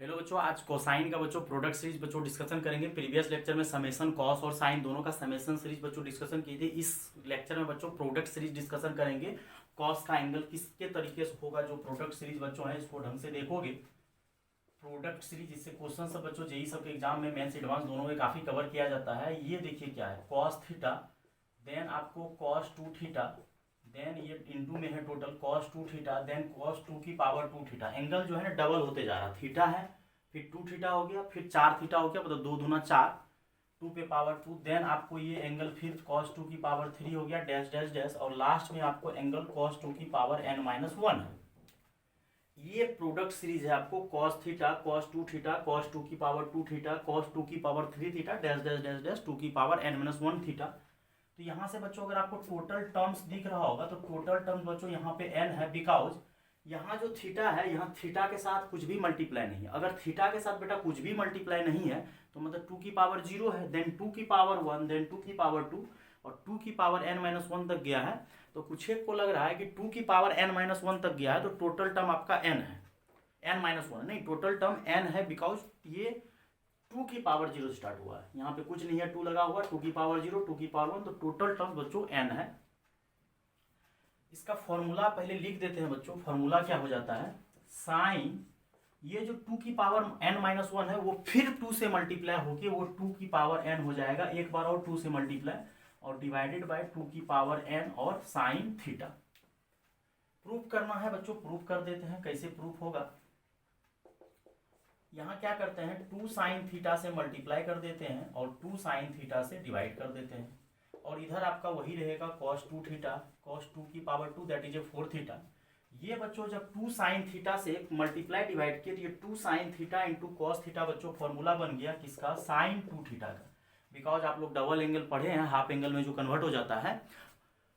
Hello बच्चों, आज cosine का बच्चों प्रोडक्ट सीरीज बच्चों डिस्कशन करेंगे। प्रीवियस लेक्चर में समेशन कॉस और साइन दोनों का समेशन सीरीज बच्चों डिस्कशन की थी। इस लेक्चर में बच्चों प्रोडक्ट सीरीज डिस्कशन करेंगे। कॉस का एंगल किसके तरीके से होगा, जो प्रोडक्ट सीरीज बच्चों है इसको ढंग से देखोगे। प्रोडक्ट सीरीज इससे क्वेश्चन सब बच्चों जेई सब के एग्जाम में मेंस एडवांस दोनों में काफी कवर किया जाता है। ये देखिए क्या है, कॉस थीटा, देन आपको कॉस 2 थीटा, देन ये इंटू में है total cos 2 theta, then cos 2 की पावर 2 थीटा। एंगल जो है ना डबल होते जा रहा, थीटा है फिर 2 थीटा हो गया फिर 4 थीटा हो गया, मतलब 2 दूना 4, 2 पे पावर 2, देन आपको ये एंगल फिर cos 2 की पावर 3 हो गया डैश डैश डैश, और लास्ट में आपको एंगल cos 2 की पावर n-1 है। ये प्रोडक्ट सीरीज है आपको cos theta, cos 2 theta, cos 2 की पावर 2 थीटा, cos 2 की power 3 theta, dash dash dash dash 2 की पावर n-1 थीटा। तो यहाँ से बच्चों अगर आपको टोटल टर्म्स दिख रहा होगा तो टोटल टर्म्स बच्चों यहाँ पे n है, बिकॉज यहाँ जो थीटा है, यहाँ थीटा के साथ कुछ भी मल्टीप्लाई नहीं है। अगर थीटा के साथ बेटा कुछ भी मल्टीप्लाई नहीं है तो मतलब 2 की पावर 0 है, देन 2 की पावर 1, देन 2 की पावर 2 और 2 की पावर n-1 तक गया है। तो कुछ एक को लग रहा है कि 2 की पावर n-1 तक गया है तो टोटल टर्म आपका n है, n-1 नहीं, टोटल टर्म n है, बिकॉज ये 2 की पावर 0 स्टार्ट हुआ है। यहाँ पे कुछ नहीं है, 2 लगा हुआ, 2 की पावर 0, 2 की पावर 1, तो टोटल टर्म बच्चों n है। इसका फॉर्मूला पहले लिख देते हैं बच्चों। फॉर्मूला क्या हो जाता है, साइन ये जो 2 की पावर n-1 है वो फिर 2 से मल्टीप्लाई होके वो 2 की पावर n हो जाएगा, एक बार और 2 से मल्टीप्लाई और डिवाइडेड बाय 2 की पावर n और साइन थीटा। प्रूफ करना है बच्चों, प्रूफ कर देते हैं। कैसे प्रूफ होगा, यहाँ क्या करते हैं, 2 साइन थीटा से मल्टीप्लाई कर देते हैं और 2 साइन थीटा से डिवाइड कर देते हैं, और इधर आपका वही रहेगा cos 2 थीटा, cos 2 की power 2 that is a 4 theta. ये बच्चों जब 2 साइन थीटा से मल्टीप्लाई डिवाइड किए तो ये 2 sine theta into cos theta बच्चों फॉर्मूला बन गया किसका, साइन 2 थीटा का। बिकॉज आप लोग डबल एंगल पढ़े हैं, हाफ एंगल में जो कन्वर्ट हो जाता है,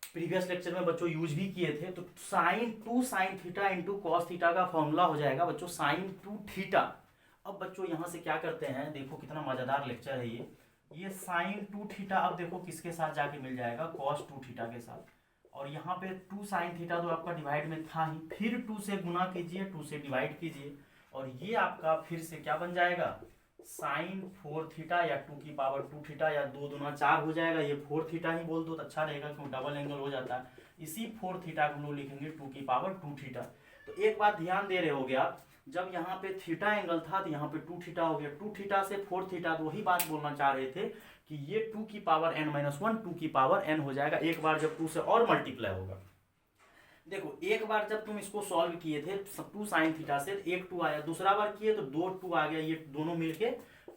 प्रीवियस लेक्चर में बच्चों यूज भी किए थे। तो sine 2 sine theta into cos theta का फॉर्मूला हो जाएगा बच्चों साइन 2 थीटा। अब बच्चों यहाँ से क्या करते हैं, देखो कितना मजेदार लेक्चर है ये साइन 2 थीटा अब देखो किसके साथ जाके मिल जाएगा, cos 2 थीटा के साथ, और यहाँ पे 2 साइन थीटा तो आपका डिवाइड में था ही, फिर 2 से गुना कीजिए, 2 से डिवाइड कीजिए, और ये आपका फिर से क्या बन जाएगा, साइन 4 थीटा या 2 की पावर 2 थीटा, या 2 दूना 4 हो जाएगा। ये 4 थीटा ही बोल दो तो अच्छा रहेगा क्योंकि डबल एंगल हो जाता है। इसी 4 थीटा को लोग लिखेंगे 2 की पावर 2 थीटा। तो एक बात ध्यान दे रहे होगे आप, जब यहाँ पे थीटा एंगल था तो यहाँ पे 2 थीटा हो गया, 2 थीटा से 4 थीटा, तो वही बात बोलना चाह रहे थे कि ये 2 की पावर n-1 2 की पावर n हो जाएगा, एक बार जब 2 से और मल्टीप्लाई होगा। देखो एक बार जब तुम इसको सॉल्व किए थे 2 साइन थीटा से एक 2 आया, दूसरा बार किए तो 2 2 आ गया, ये दोनों मिलके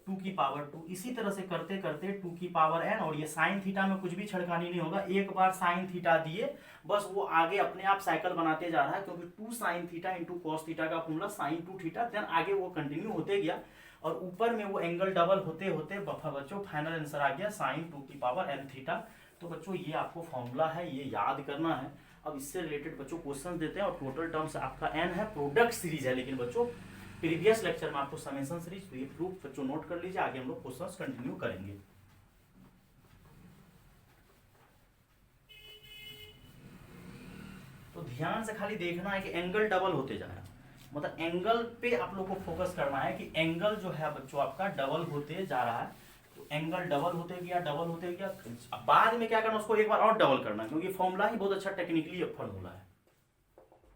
2 की पावर 2। इसी तरह से करते करते 2 की पावर n, और ये साइन थीटा में कुछ भी छड़कानी नहीं होगा, एक बार साइन थीटा दिए बस वो आगे अपने आप साइकिल बनाते जा रहा है, क्योंकि 2 sine theta into cos theta का फॉर्मूला साइन 2 थीटा, देन आगे वो कंटिन्यू होते गया और ऊपर में वो एंगल डबल होते होते बच्चों फाइनल आंसर आ गया साइन 2 की पावर n थीटा। तो बच्चों ये आपको फॉर्मूला है, ये याद करना है। अब इससे रिलेटेड बच्चों क्वेश्चन देते हैं, और टोटल टर्म्स आपका n है, प्रोडक्ट सीरीज है, लेकिन बच्चों प्रीवियस लेक्चर में आपको समेशन सीरीज, तो ये प्रूफ बच्चों नोट कर लीजिए, आगे हम लोग क्वेश्चंस कंटिन्यू करेंगे। तो ध्यान से खाली देखना है कि एंगल डबल होते जा रहा है, मतलब एंगल पे आप लोग को फोकस करना है कि एंगल जो है बच्चों आपका डबल होते जा रहा है। तो एंगल डबल होते गया, डबल होते गया, बाद में क्या करना, उसको एक बार और डबल करना, क्योंकि फॉर्मूला ही बहुत अच्छा टेक्निकली फॉर्मूला है।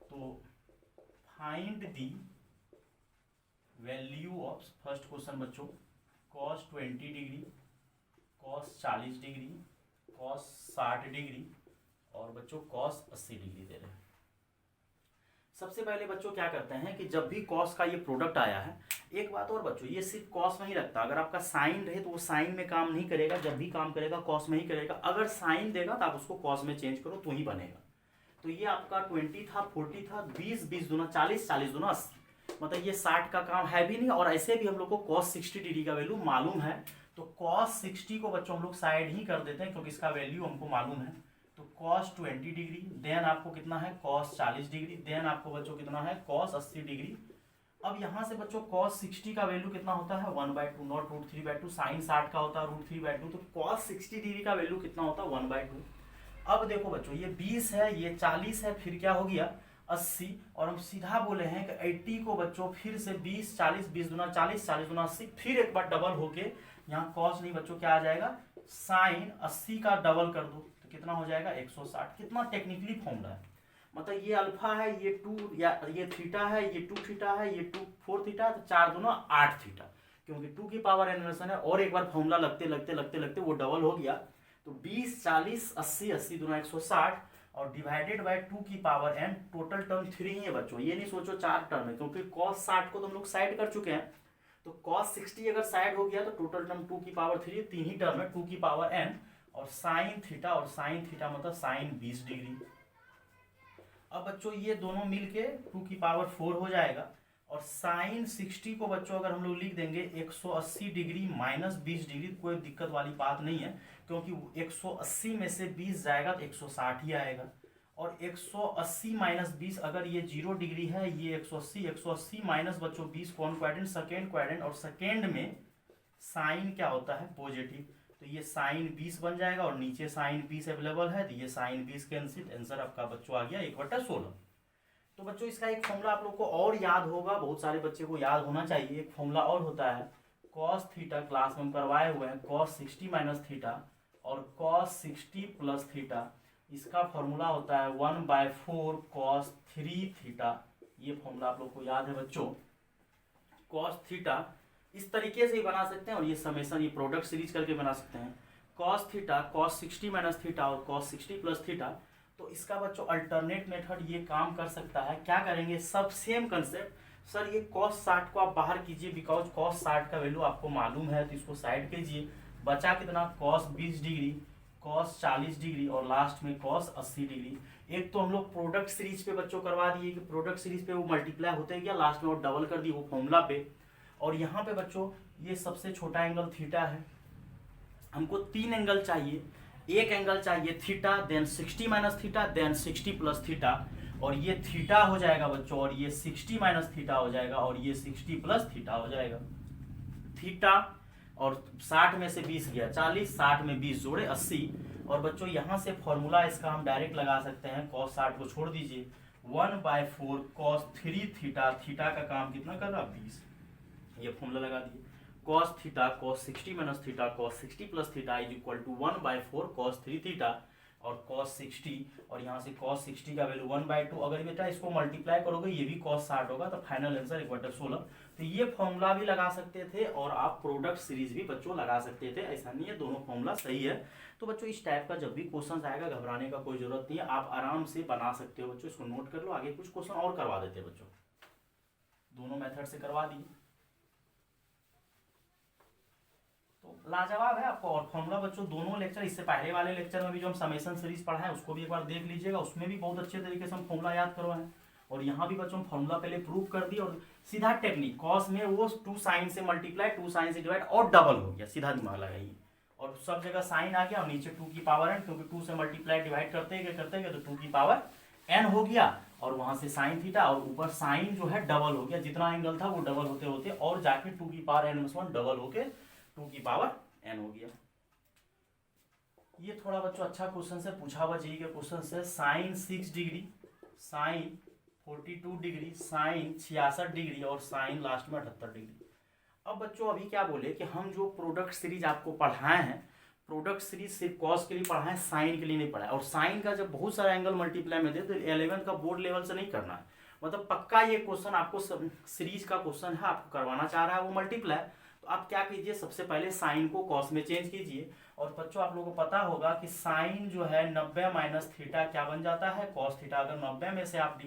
तो find the value of, first question बच्चों, cos 20 degree, cos 40 degree, cos 60 degree, और बच्चों cos 80 डिग्री दे रहे हैं। सबसे पहले बच्चों क्या करते हैं कि जब भी cos का ये प्रोडक्ट आया है, एक बात और बच्चों, ये सिर्फ cos नहीं रखता, अगर आपका साइन रहे तो वो साइन में काम नहीं करेगा, जब भी काम करेगा cos में ही करेगा। अगर साइन देगा तो आप उसको cos में चेंज करो तो ही बनेगा। तो ये आपका 20 था, 40 था, 20 20 दूना 40, 40 दूना 80, मतलब ये 60 का काम है भी नहीं, और ऐसे भी हम लोग को cos 60 डिग्री का वैल्यू मालूम है, तो cos 60 को बच्चों हम लोग साइड ही कर देते हैं क्योंकि इसका वैल्यू हमको मालूम है। तो cos 20 डिग्री, देन आपको कितना है cos 40 डिग्री, देन आपको बच्चों कितना है cos 80 डिग्री। अब यहाँ से बच्चों cos 60 का वैल्यू कितना होता है 1/2, नॉट √3/2, साइन 60 का होता है √3/2, तो cos 60 डिग्री का वैल्यू कितना होता है 1/2। अब देखो बच्चों ये 20 है, ये 40 है, फिर क्या हो गया, 80, और हम सीधा बोले हैं कि 80 को बच्चों फिर से 20 40 20 दूना 40 40 दूना 80, फिर एक बार डबल होके यहाँ कॉस नहीं बच्चों क्या आ जाएगा, साइन 80 का डबल कर दो तो कितना हो जाएगा 160। कितना टेक्निकली फॉर्मूला है, मतलब ये अल्फा है, ये 2 या ये थीटा है, ये 2 थीटा है, ये 2 4 थीटा, तो 4 दूना 8 थीटा, क्योंकि 2 की पावर n इन्वर्सन है, और एक बार फॉर्मूला लगते लगते लगते लगते वो डबल हो गया। तो 20 40 80 80 दूना 160 और डिवाइडेड बाय 2 की पावर n, टोटल टर्म 3 ही है बच्चों, ये नहीं सोचो 4 टर्म है, क्योंकि cos 60 को तो हम लोग साइड कर चुके हैं। तो cos 60 अगर साइड हो गया तो टोटल टर्म 2 की पावर 3, 3 ही टर्म है 2 की पावर n, और साइन थीटा, और साइन थीटा मतलब साइन 20 डिग्री। अब बच्चों ये दोनों मिलके 2 की पावर 4 हो जाएगा, और साइन 60 को बच्चों अगर हम लोग लिख देंगे 180 डिग्री माइनस 20 डिग्री, कोई दिक्कत वाली बात नहीं है, क्योंकि 180 में से 20 जाएगा तो 160 ही आएगा, और 180 माइनस 20 अगर ये 0 डिग्री है, ये 180 180 माइनस बच्चों 20 कौन क्वाड्रेंट, सेकेंड क्वाड्रेंट, और सेकेंड में साइन क्या होता है पॉजिटिव, तो ये साइन 20 बन जाएगा, और नीचे साइन 20 अवेलेबल है, तो ये साइन 20 कैंसिल, आंसर आपका बच्चों आ गया 1/16। तो बच्चों इसका एक फॉर्मूला आप लोग को और याद होगा, बहुत सारे बच्चे को याद होना चाहिए, एक फॉर्मूला और होता है cos थीटा, क्लास में हम करवाए हुए हैं, cos 60 माइनस थीटा और cos 60 प्लस थीटा, इसका फॉर्मूला होता है 1/4 cos 3 थीटा। ये फॉर्मूला आप लोग को याद है बच्चों। cos थीटा इस तरीके से ही बना सकते हैं, और ये समेशन, ये प्रोडक्ट सीरीज करके बना सकते हैं, cos theta cos 60 minus theta और cos 60 प्लस थीटा। तो इसका बच्चों अल्टरनेट मेथड ये काम कर सकता है, क्या करेंगे, सब सेम कंसेप्ट। सर ये cos 60 को आप बाहर कीजिए, बिकॉज cos 60 का वैल्यू आपको मालूम है, तो इसको साइड कीजिए, बचा कितना cos 20 डिग्री, cos 40 डिग्री, और लास्ट में cos 80 डिग्री। एक तो हम लोग प्रोडक्ट सीरीज पे बच्चों करवा दिए कि प्रोडक्ट सीरीज पे वो मल्टीप्लाई होते गया, लास्ट में वो डबल कर दिए वो फॉर्मूला पे। और यहाँ पे बच्चों ये सबसे छोटा एंगल थीटा है, हमको 3 एंगल चाहिए, एक एंगल चाहिए theta, then 60 minus theta, then 60 plus theta, और ये थीटा हो जाएगा बच्चों, और ये 60 माइनस थीटा हो जाएगा, और ये 60 प्लस थीटा हो जाएगा। थीटा और 60 में से 20 गया 40, 60 में 20 जोड़े 80, और बच्चों यहाँ से फॉर्मूला इसका हम डायरेक्ट लगा सकते हैं, cos 60 को छोड़ दीजिए, 1/4 cos 3 थीटा, थीटा का काम कितना कर रहा 20, ये फॉर्मूला लगा दिए, cos theta cos 60 minus theta cos 60 plus theta is equal to 1/4 cos 3 theta और cos 60, और यहाँ से cos 60 का वैल्यू 1/2, अगर बेटा इसको मल्टीप्लाई करोगे ये भी cos 60 होगा, तो फाइनल आंसर 1/16। तो ये फॉर्मूला भी लगा सकते थे, और आप प्रोडक्ट सीरीज भी बच्चों लगा सकते थे, ऐसा नहीं है, दोनों फॉर्मूला सही है। तो बच्चों इस टाइप का जब भी क्वेश्चन आएगा घबराने का कोई जरूरत नहीं है, आप आराम से बना सकते हो बच्चों, इसको नोट कर लो, आगे कुछ क्वेश्चन और करवा देते बच्चों, दोनों मेथड से करवा दिए तो लाजवाब है आपको। और फॉर्मूला बच्चों दोनों लेक्चर, इससे पहले वाले लेक्चर में भी जो हम समेशन सीरीज पढ़ा है उसको भी एक बार देख लीजिएगा, उसमें भी बहुत अच्छे तरीके से हम फॉर्मूला याद करवाए, और यहाँ भी बच्चों फॉर्मूला पहले प्रूव कर दी, और सीधा टेक्निक कॉस में वो 2 साइन से मल्टीप्लाई 2 साइन से डिवाइड और डबल हो गया, सीधा दिमाग लगाइए, और सब जगह साइन आ गया, और नीचे 2 की पावर n, क्योंकि 2 से मल्टीप्लाई डिवाइड करते गए तो 2 की पावर n हो गया, और वहां से साइन थीटा, और ऊपर साइन जो है डबल हो गया, जितना एंगल था वो डबल होते होते और जाके 2 की पावर n+1 डबल होके 2 की पावर n हो गया। ये थोड़ा बच्चों अच्छा क्वेश्चन से पूछा हुआ चाहिए क्वेश्चन से, sine 6 degree, sine 42 degree, sine 66 degree, और साइन लास्ट में 78 डिग्री। अब बच्चों अभी क्या बोले कि हम जो प्रोडक्ट सीरीज आपको पढ़ाए हैं, प्रोडक्ट सीरीज सिर्फ कॉस के लिए पढ़ाए, साइन के लिए नहीं पढ़ाए, और साइन का जब बहुत सारा एंगल मल्टीप्लाई में दे तो 11 का बोर्ड लेवल से नहीं करना है, मतलब पक्का ये क्वेश्चन आपको सीरीज का क्वेश्चन है, आपको करवाना चाह रहा है वो मल्टीप्लाई, तो आप क्या कीजिए, सबसे पहले साइन को कॉस में चेंज कीजिए, और बच्चों आप लोगों को पता होगा कि साइन जो है 90 माइनस थीटा क्या बन जाता है कॉस थीटा, अगर 90 में से आप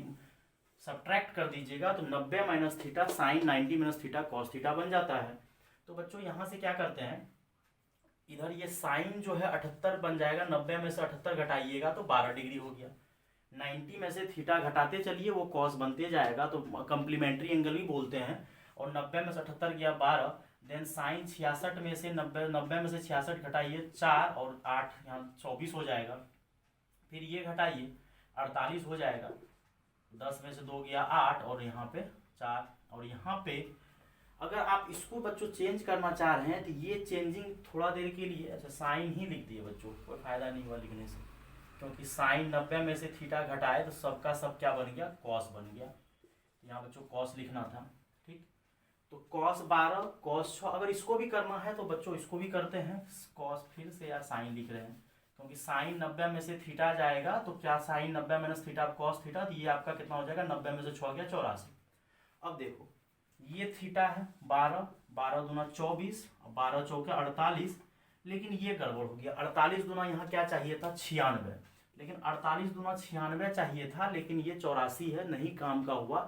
सब्ट्रैक्ट कर दीजिएगा तो 90 minus theta sine 90 minus theta cos theta बन जाता है। तो बच्चों यहाँ से क्या करते हैं, इधर ये साइन जो है 78 बन जाएगा, 90 में से 78 घटाइएगा तो 12 डिग्री हो गया, 90 में से थीटा घटाते चलिए वो कॉस बनते जाएगा, तो कंप्लीमेंट्री एंगल भी बोलते हैं, और 90 में से 78 गया 12, देन साइन 66 में से 90 में से 66 घटाइए 4 और 8 यहाँ 24 हो जाएगा, फिर ये घटाइए 48 हो जाएगा, 10 में से 2 गया 8 और यहाँ पे 4, और यहाँ पे अगर आप इसको बच्चों चेंज करना चाह रहे हैं तो ये चेंजिंग थोड़ा देर के लिए, अच्छा साइन ही लिख दिए बच्चों, कोई फायदा नहीं हुआ लिखने से, क्योंकि साइन 90 में से थीटा घटाए तो सबका सब क्या बन गया, कॉस बन गया। यहाँ बच्चों कॉस लिखना था, ठीक। तो कॉस 12 कॉस 6, अगर इसको भी करना है तो बच्चों इसको भी करते हैं, कॉस फिर से या साइन लिख रहे हैं, क्योंकि साइन 90 में से थीटा जाएगा तो क्या sine 90 minus theta cos theta, तो ये आपका कितना हो जाएगा, 90 में से 6 गया 84। अब देखो ये थीटा है 12, 12 दूना 24, 12 चौके 48, लेकिन ये गड़बड़ हो गया, 48 दूना यहाँ क्या चाहिए था 96, लेकिन 48 दूना 96 चाहिए था, लेकिन ये 84 है, नहीं काम का हुआ।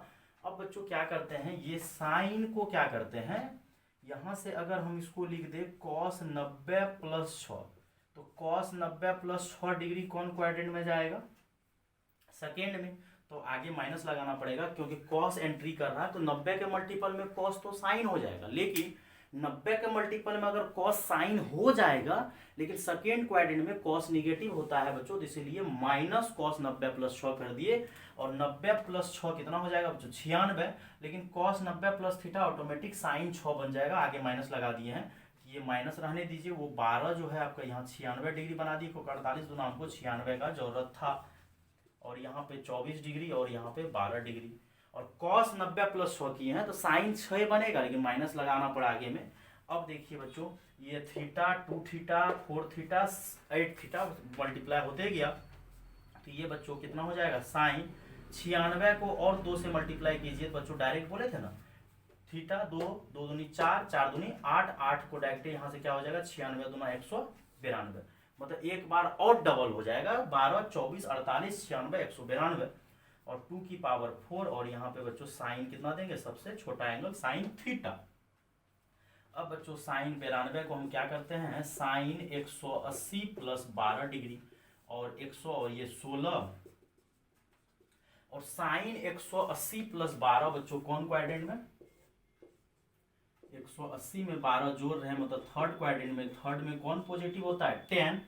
अब बच्चों क्या करते हैं, ये साइन को क्या करते हैं, यहाँ से अगर हम इसको लिख दे कॉस 90 प्लस 6, तो कॉस 90 प्लस 6 डिग्री कौन क्वाड्रेंट में जाएगा, सेकेंड में, तो आगे माइनस लगाना पड़ेगा क्योंकि कॉस एंट्री कर रहा है, तो 90 के मल्टीपल में कॉस तो साइन हो जाएगा, लेकिन 90 के मल्टीपल में अगर कॉस साइन हो जाएगा, लेकिन सेकेंड क्वाड्रेंट में कॉस निगेटिव होता है बच्चों, तो इसीलिए माइनस कॉस 90 प्लस 6 कर दिए, और 90 प्लस 6 कितना हो जाएगा बच्चों 96, लेकिन cos 90 plus theta automatic sine 6 बन जाएगा, आगे माइनस लगा दिए हैं, ये माइनस रहने दीजिए, वो 12 जो है आपका यहाँ 96 डिग्री बना दी, क्योंकि 48 दूना हमको 96 का जरूरत था, और यहाँ पे 24 डिग्री और यहाँ पे 12 डिग्री, और कॉस 90 प्लस 6 किए हैं तो साइन 6 बनेगा, लेकिन माइनस लगाना पड़ा आगे में। अब देखिए बच्चों ये theta 2 theta 4 theta 8 theta multiply होते गया, तो ये बच्चों कितना हो जाएगा, साइन 96 को और 2 से मल्टीप्लाई कीजिए, तो बच्चों डायरेक्ट बोले थे ना, थीटा 2 2 दूनी 4 4 दूनी 8 8 को डायरेक्ट यहाँ से क्या हो जाएगा 96 दूना 192, मतलब एक बार और डबल हो जाएगा, 12 24 48 96 192, और 2 की पावर 4, और यहाँ पे बच्चों साइन कितना देंगे, सबसे छोटा एंगल साइन थीटा। अब बच्चों साइन 92 को हम क्या करते हैं, साइन 180 प्लस 12 डिग्री और 100 और ये 16, और साइन 180 प्लस 12 बच्चों कौन क्वाड्रेंट में, 180 में 12 जोड़ रहे हैं, मतलब थर्ड क्वाड्रेंट में, थर्ड में कौन पॉजिटिव होता है 10,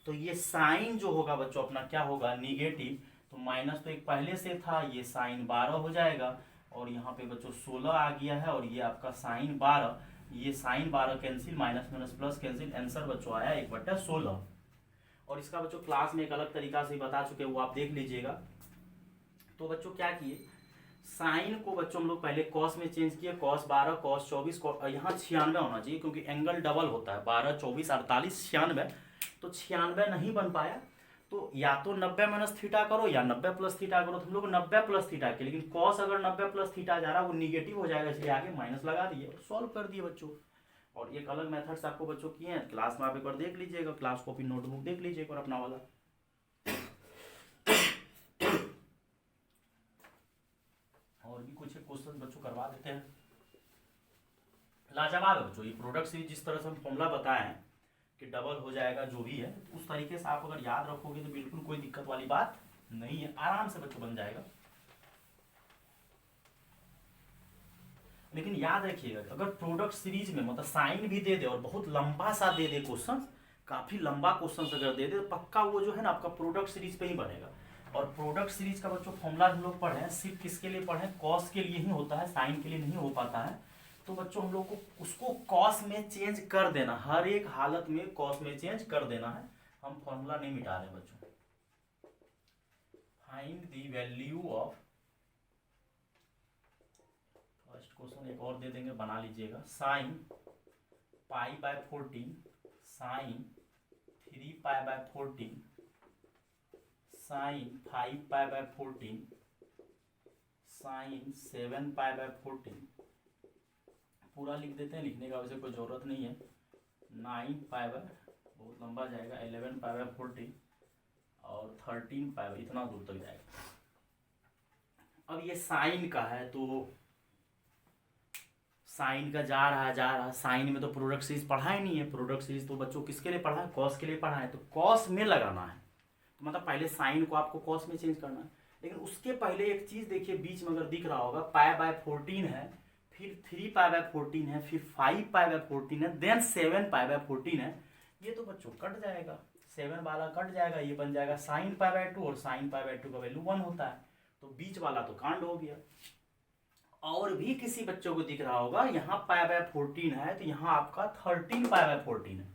तो ये साइन जो होगा बच्चों अपना क्या होगा निगेटिव, तो माइनस तो एक पहले से था, ये साइन 12 हो जाएगा, और यहाँ पे बच्चों 16 आ गया है, और ये आपका साइन 12, ये sine 12 cancel, minus minus plus cancel, answer बच्चों आया 1/16। और इसका बच्चों क्लास में एक अलग तरीका से बता चुके, वो आप देख लीजिएगा। तो बच्चों क्या किए, साइन को बच्चों हम लोग पहले कॉस में चेंज किए, कॉस 12 कॉस 24, यहाँ 96 होना चाहिए क्योंकि एंगल डबल होता है, 12 24 48 96, तो 96 नहीं बन पाया, तो या तो 90 माइनस थीटा करो या 90 प्लस थीटा करो, तो हम लोग 90 प्लस थीटा के, लेकिन कॉस अगर 90 प्लस थीटा जा रहा है वो निगेटिव हो जाएगा, इसलिए आगे माइनस लगा दिए और सॉल्व कर दिए बच्चों। और एक अलग मेथड्स आपको बच्चों किए हैं, क्लास में आप एक बार देख लीजिएगा, क्लास कॉपी नोटबुक देख लीजिएगा और अपना वाला। और भी कुछ क्वेश्चन बच्चों करवा देते हैं, लाजवाब है बच्चों ये प्रोडक्ट सीरीज, जिस तरह से हम फॉर्मूला बताए हैं कि डबल हो जाएगा जो भी है, उस तरीके से आप अगर याद रखोगे तो बिल्कुल कोई दिक्कत वाली बात नहीं है, आराम से बच्चों बन जाएगा। लेकिन याद रखिएगा अगर प्रोडक्ट सीरीज में मतलब साइन भी दे दे और बहुत लंबा सा दे दे क्वेश्चन, काफी लंबा क्वेश्चन अगर दे दे तो पक्का वो जो है ना आपका प्रोडक्ट सीरीज पे ही बनेगा। और प्रोडक्ट सीरीज का बच्चों फॉर्मूला हम लोग पढ़े हैं, सिर्फ किसके लिए पढ़े, कॉस के लिए ही होता है, साइन के लिए नहीं हो पाता है। तो बच्चों हम लोग को उसको कॉस में चेंज कर देना, हर एक हालत में कॉस में चेंज कर देना है, हम फॉर्मूला नहीं मिटा रहे बच्चों। Find the value of, first question एक और दे देंगे बना लीजिएगा, sine pi by 14, sine 3 pi by 14, sine 5 pi by 14, sine 7 pi by 14, पूरा लिख देते हैं, लिखने का वैसे कोई ज़रूरत नहीं है, 9 पाई बाय, बहुत लंबा जाएगा, 11 पाई बाय 40 और 13 पाई बाय, इतना दूर तक जाएगा। अब ये साइन का है तो साइन का जा रहा, साइन में तो प्रोडक्ट सीरीज पढ़ा ही नहीं है, प्रोडक्ट सीरीज तो बच्चों किसके लिए पढ़ा है, कॉस के लिए पढ़ा है, तो कॉस में लगाना है, तो मतलब पहले साइन को आपको कॉस में चेंज करना है। लेकिन उसके पहले एक चीज देखिए, बीच में अगर दिख रहा होगा पाई बाय 14 है, फिर 3 पाई बाय 14 है, फिर 5 पाई बाय 14 है, देन 7 पाई बाय 14 है, ये तो बच्चों कट जाएगा, 7 वाला कट जाएगा, ये बन जाएगा साइन पाई बाय 2, और साइन पाई बाय 2 का वैल्यू 1 होता है, तो बीच वाला तो कांड हो गया। और भी किसी बच्चों को दिख रहा होगा यहाँ पाई बाय 14 है, तो यहाँ आपका 13 पाई बाय 14 है।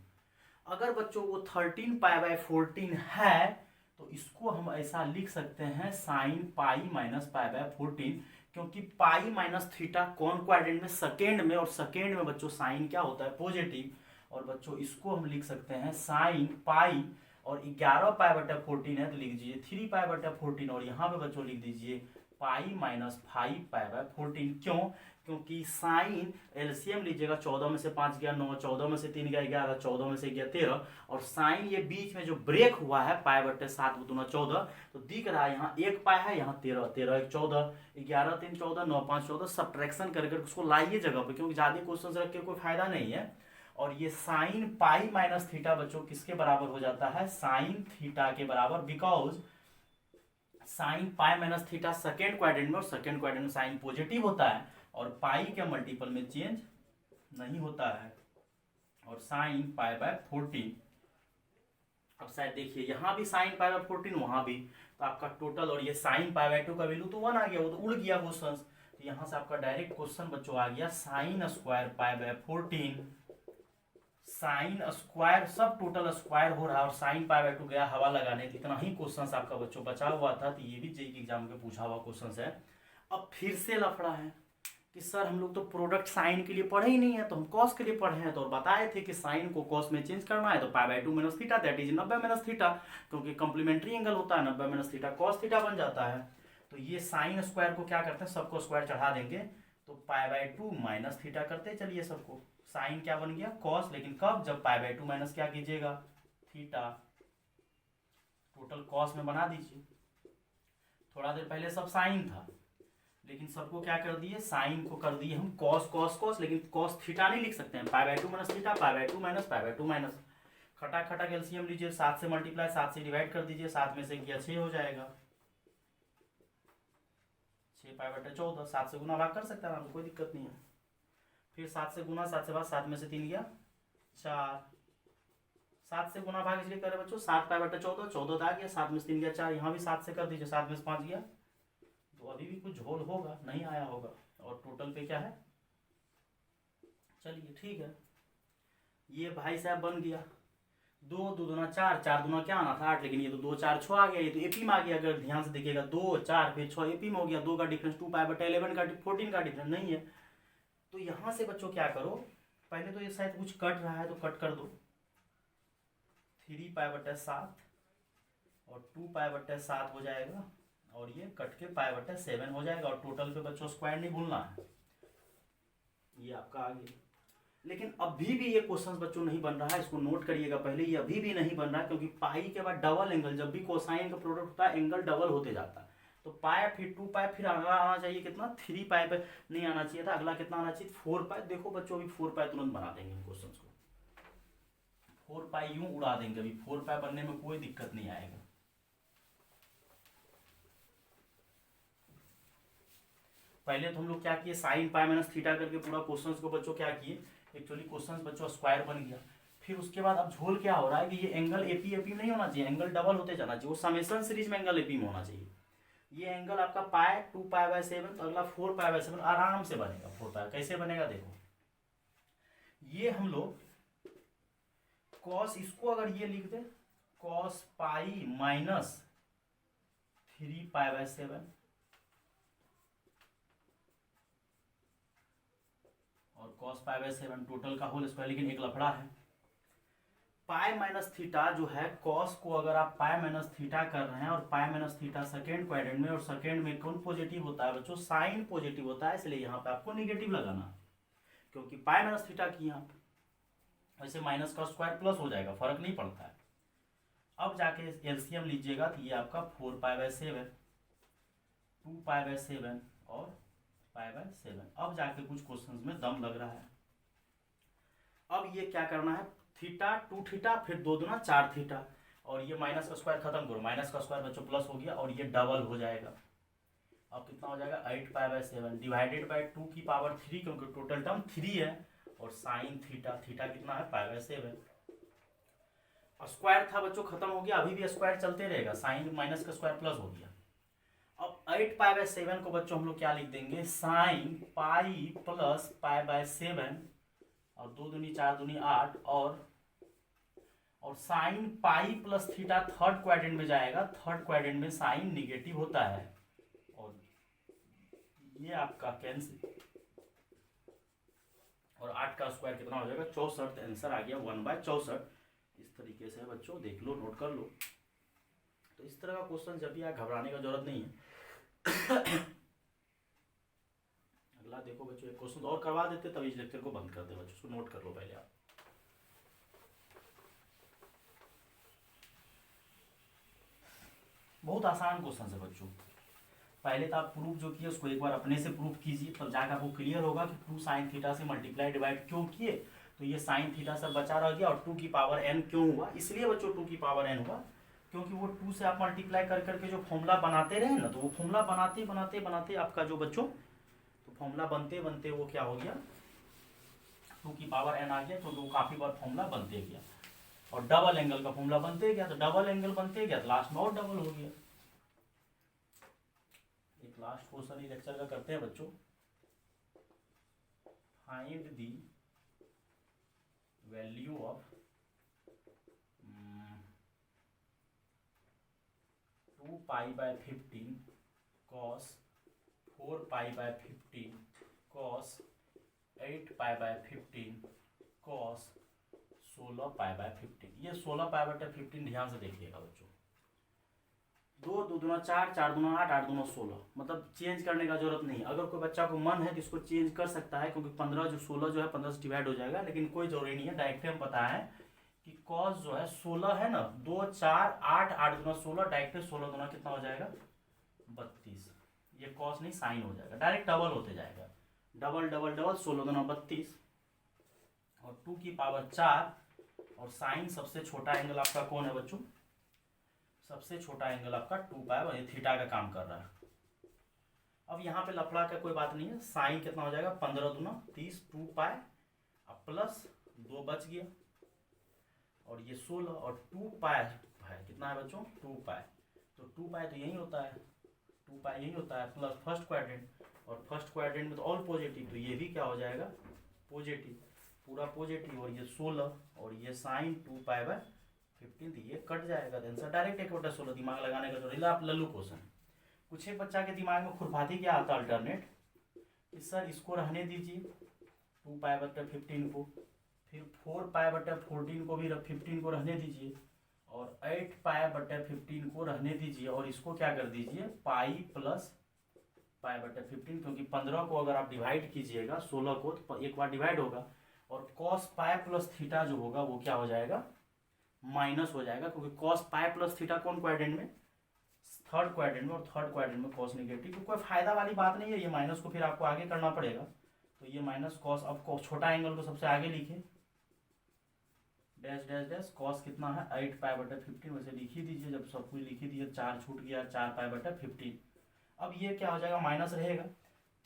अगर बच्चों वो 13 पाई बाय 14 है तो इसको हम ऐसा लिख सकते हैं sine pi minus pi by 14, क्योंकि पाई माइनस थीटा कौन क्वाड्रेंट में, सेकेंड में, और सेकेंड में बच्चों साइन क्या होता है, पॉजिटिव। और बच्चों इसको हम लिख सकते हैं साइन पाई, और 11 पाई बटा 14 है तो लिख दीजिए 3 पाई बटा 14, और यहाँ पे बच्चों लिख दीजिए पाई माइनस 5 पाई बाय 14। क्यों? क्योंकि साइन एलसीएम लीजिएगा, 14 में से 5 गया 9, 14 में से 3 गया 11, 14 में से गया 13, और साइन ये बीच में जो ब्रेक हुआ है पाई बटे 7 दूना 14, तो दिख रहा है यहाँ 1 पाई है, यहाँ 13, 13 1 14, 11 3 14, 9 5 14, सब्ट्रैक्शन करके उसको लाइए जगह पे, क्योंकि ज्यादा क्वेश्चन रख के कोई फायदा नहीं है। और ये साइन पाई माइनस थीटा बच्चों किसके बराबर हो जाता है, साइन थीटा के बराबर, because sine pi minus theta second quadrant में, और सेकेंड क्वाड्रेंट में साइन पॉजिटिव होता है और पाई के मल्टीपल में चेंज नहीं होता है। और साइन पाई बाय 14, अब शायद देखिए यहाँ भी साइन पाई बाय 14, वहां भी, तो आपका टोटल, और ये साइन पाई बाय 2 का वैल्यू तो 1 आ गया, वो तो उड़ गया क्वेश्चन। तो यहाँ से आपका डायरेक्ट क्वेश्चन बच्चों आ गया sine square pi by 14, sine square, सब टोटल स्क्वायर हो रहा है, और साइन पाई बाय 2 गया हवा लगाने। इतना ही क्वेश्चन आपका बच्चों बचा हुआ था, तो ये भी जेईई एग्जाम में पूछा हुआ क्वेश्चन है। अब फिर से लफड़ा है कि सर हम लोग तो प्रोडक्ट साइन के लिए पढ़े ही नहीं है, तो हम कॉस के लिए पढ़े हैं, तो और बताए थे कि साइन को कॉस में चेंज करना है तो pi by 2 minus theta, that is 90 minus theta, क्योंकि कंप्लीमेंट्री एंगल होता है, 90 माइनस थीटा कॉस थीटा बन जाता है। तो ये साइन स्क्वायर को क्या करते हैं, सबको स्क्वायर चढ़ा देंगे, तो पाई बाय 2 माइनस थीटा करते चलिए सबको, साइन क्या बन गया, कॉस, लेकिन कब, जब पाई बाय 2 माइनस क्या कीजिएगा, थीटा, टोटल कॉस में बना दीजिए। थोड़ा देर पहले सब साइन था, लेकिन सबको क्या कर दिए, साइन को कर दिए हम कॉस कॉस कॉस, लेकिन कॉस थीटा नहीं लिख सकते हैं, pi by 2 minus theta, pi by 2 minus pi by 2 minus, खटा खटा एलसीएम लीजिए, 7 से मल्टीप्लाई, 7 से डिवाइड कर दीजिए, 7 में से किया 6 हो जाएगा, 6 पाई बटे 14, 7 से गुना भाग कर सकता है ना, कोई दिक्कत नहीं है। फिर 7 से गुना, 7 से बाद, 7 में से 3 गया 4, 7 से गुना भाग इसलिए करे बच्चों, 7 पाई बटे 14, 14 आ गया, 7 में से 3 गया 4, यहाँ भी 7 से कर दीजिए, 7 में से 5 गया, तो अभी भी कुछ झोल होगा, नहीं आया होगा, और टोटल पे क्या है, चलिए ठीक है, ये भाई साहब बन गया 2 2 दूना 4, 4 दूना क्या आना था 8, लेकिन ये तो 2 4 6 आ गया, ये तो एपी में आ गया, अगर ध्यान से देखिएगा 2 4 फिर 6 एपी में हो गया, 2 का डिफरेंस 2 पाई बटे 11 का 14 का डिफरेंस नहीं है। तो यहाँ से बच्चों क्या करो, पहले तो ये शायद कुछ कट रहा है तो कट कर दो, 3 पाई बटे 7 और 2 पाई बटे 7 हो जाएगा, और ये कट के पाई बटे 7 हो जाएगा, और टोटल पे बच्चों स्क्वायर नहीं भूलना है, ये आपका आ गया। लेकिन अभी भी ये क्वेश्चन बच्चों नहीं बन रहा है, इसको नोट करिएगा पहले, ये अभी भी नहीं बन रहा है, क्योंकि पाई के बाद डबल एंगल, जब भी कोसाइन का प्रोडक्ट होता है एंगल डबल होते जाता है, तो पाई फिर 2 पाई, फिर अगला आना चाहिए कितना, 3 पाई पे नहीं आना चाहिए था, अगला कितना आना चाहिए 4 पाई। देखो बच्चों अभी 4 पाई तुरंत बना देंगे क्वेश्चन को, 4 पाई यूं उड़ा देंगे, अभी 4 पाई बनने में कोई दिक्कत नहीं आएगा। पहले तो हम लोग क्या किए, साइन पाई माइनस थीटा करके पूरा क्वेश्चंस को बच्चों क्या किए, एक्चुअली क्वेश्चंस बच्चों स्क्वायर बन गया। फिर उसके बाद अब झोल क्या हो रहा है कि ये एंगल एपी एपी में नहीं होना चाहिए, एंगल डबल होते जाना चाहिए, वो समेशन सीरीज में एंगल एपी में होना चाहिए। ये एंगल आपका पाई 2 पाई बाय 7, तो अगला 4 पाई बाय 7 आराम से बनेगा। 4 पाई कैसे बनेगा देखो, ये हम लोग कॉस, इसको अगर ये लिख दे cos pi minus 3 pi by 7 और कॉस पाई बाय 7 टोटल का होल स्क्वायर, लेकिन एक लफड़ा है, पाई माइनस थीटा जो है, कॉस को अगर आप पाई माइनस थीटा कर रहे हैं, और pi minus theta second quadrant में, और सेकेंड में कौन पॉजिटिव होता है बच्चों, साइन पॉजिटिव होता है, इसलिए यहाँ पे आपको निगेटिव लगाना, क्योंकि पाई माइनस थीटा की यहाँ वैसे माइनस का स्क्वायर प्लस हो जाएगा, फर्क नहीं पड़ता है। अब जाके एलसीएम लीजिएगा तो ये आपका 4 पाई बाय 7, 2 पाई बाय 7 और पाई बाय 7। अब जाके कुछ क्वेश्चंस में दम लग रहा है। अब ये क्या करना है, थीटा 2 थीटा फिर 2 दूना 4 थीटा, और ये माइनस का स्क्वायर खत्म करो, माइनस का स्क्वायर बच्चों प्लस हो गया, और ये डबल हो जाएगा। अब कितना हो जाएगा 8 पाई बाय 7 डिवाइडेड बाय 2 की पावर 3, क्योंकि टोटल टर्म 3 है, और साइन थीटा, थीटा कितना है पाई बाय 7। स्क्वायर था बच्चों खत्म हो गया, अभी भी स्क्वायर चलते रहेगा, साइन माइनस का स्क्वायर प्लस हो गया। अब 8 पाई बाय 7 को बच्चों हम लोग क्या लिख देंगे, sine pi plus pi by 7, और 2 दूनी 4 दूनी 8, और और sine pi plus theta third quadrant में जाएगा, थर्ड क्वाड्रेंट में साइन निगेटिव होता है, और ये आपका कैंसिल, और 8 का स्क्वायर कितना हो जाएगा 64, आंसर आ गया 1/64। इस तरीके से बच्चों देख लो, नोट कर लो। तो इस तरह का क्वेश्चन जब भी आए घबराने का जरूरत नहीं है। अगला देखो बच्चों, एक क्वेश्चन और करवा देते तब इस लेक्चर को बंद कर दे बच्चों, उसको नोट कर लो पहले आप। बहुत आसान क्वेश्चन है बच्चों। पहले तो आप प्रूफ जो किए उसको एक बार अपने से प्रूफ कीजिए, तब जाकर आपको क्लियर होगा कि 2 साइन थीटा से मल्टीप्लाई डिवाइड क्यों किए। तो ये साइन थीटा सब बचा रह गया, और 2 की पावर n क्यों हुआ, इसलिए बच्चों 2 की पावर n हुआ क्योंकि वो 2 से आप मल्टीप्लाई कर करके जो फॉर्मूला बनाते रहे ना, तो वो फॉर्मूला बनाते बनाते बनाते आपका जो बच्चों, तो फॉर्मूला बनते बनते वो क्या हो गया 2 की पावर n आ गया, तो वो काफ़ी बार फॉर्मूला बनते गया, और डबल एंगल का फॉर्मूला बनते गया, तो डबल एंगल बनते गया, तो लास्ट में और डबल हो गया। एक लास्ट क्वेश्चन ही लेक्चर का करते हैं बच्चों। Find the value of 2 pi by 15 cos 4 pi by 15 cos 8 pi by 15 cos 16 pi by 15। ये 16 पाई बाय 15 ध्यान से देखिएगा बच्चों, 2 2 दूना 4, 4 दूना 8, 8 दूना 16, मतलब चेंज करने का जरूरत नहीं। अगर कोई बच्चा को मन है तो इसको चेंज कर सकता है, क्योंकि 15 जो 16 जो है 15 से डिवाइड हो जाएगा, लेकिन कोई जरूरी नहीं है। डायरेक्ट हम पता है कि कॉस जो है 16 है ना, 2 4 8, 8 दूना 16, डायरेक्ट 16 दूना कितना हो जाएगा 32। ये कॉस नहीं साइन हो जाएगा, डायरेक्ट डबल होते जाएगा, डबल डबल डबल 16 दूना 32, और 2 की पावर 4, और साइन सबसे छोटा एंगल आपका कौन है बच्चों, सबसे छोटा एंगल आपका 2 पाई, और ये थीटा का काम कर रहा है। अब यहाँ पे लफड़ा का कोई बात नहीं है, साइन कितना हो जाएगा 15 दूना 30, 2 पाई, अब प्लस 2 बच गया, और ये 16, और 2 पाई है कितना है बच्चों 2 पाई, तो 2 पाई तो यही होता है, 2 पाई यही होता है, प्लस फर्स्ट क्वाड्रेंट, और फर्स्ट क्वाड्रेंट में तो ऑल पॉजिटिव, तो ये भी क्या हो जाएगा पॉजिटिव, पूरा पॉजिटिव, और ये 16, और ये साइन 2 पाई बाय 15, तो ये कट जाएगा, आंसर डायरेक्ट 1/16। दिमाग लगाने का जरूरी, आप लल्लू क्वेश्चन। कुछ एक बच्चा के दिमाग में खुरफाती क्या आता है अल्टरनेट, कि सर इसको रहने दीजिए 2 पाई बटे 15 को, फिर 4 पाई बटे 14 को भी 15 को रहने दीजिए, और 8 पाई बटे 15 को रहने दीजिए, और इसको क्या कर दीजिए पाई प्लस पाई बटे 15, क्योंकि 15 को अगर आप डिवाइड कीजिएगा 16 को तो एक बार डिवाइड होगा, और कॉस पाई प्लस थीटा जो होगा वो क्या हो जाएगा माइनस हो जाएगा, क्योंकि कॉस पाई प्लस थीटा कौन क्वाड्रेंट में, थर्ड क्वाड्रेंट में, और थर्ड क्वाड्रेंट में कॉस नेगेटिव, तो कोई फायदा वाली बात नहीं है, ये माइनस को फिर आपको आगे करना पड़ेगा, तो ये माइनस कॉस, अब छोटा एंगल को सबसे आगे लिखे, डैश डैश डैश, कॉस कितना है 8 पाई बटे 15, वैसे लिख ही दीजिए, जब सब कुछ लिख ही दीजिए, 4 छूट गया, 4 पाई बटे 15। अब ये क्या हो जाएगा माइनस रहेगा,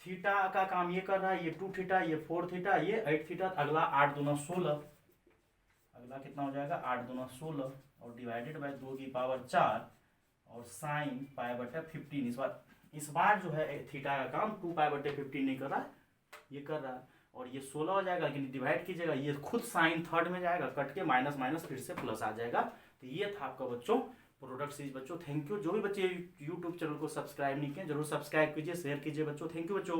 थीटा का काम ये कर रहा है, ये 2 थीटा, ये 4 थीटा, ये 8 थीटा, अगला 8 दूना 16, अगला कितना हो जाएगा 8 दूना 16, और डिवाइडेड बाय 2 की पावर 4, और साइन पाई बटे 15। इस बार जो है थीटा का काम 2 पाई बटे 15 नहीं कर रहा है, ये कर रहा है, और ये 16 हो जाएगा, लेकिन डिवाइड कीजिएगा ये खुद साइन थर्ड में जाएगा, कट के माइनस माइनस फिर से प्लस आ जाएगा। तो ये था आपका बच्चों प्रोडक्ट सीरीज बच्चों। Thank you. जो भी बच्चे यूट्यूब चैनल को सब्सक्राइब नहीं किए जरूर सब्सक्राइब कीजिए, शेयर कीजिए बच्चों। थैंक यू बच्चों।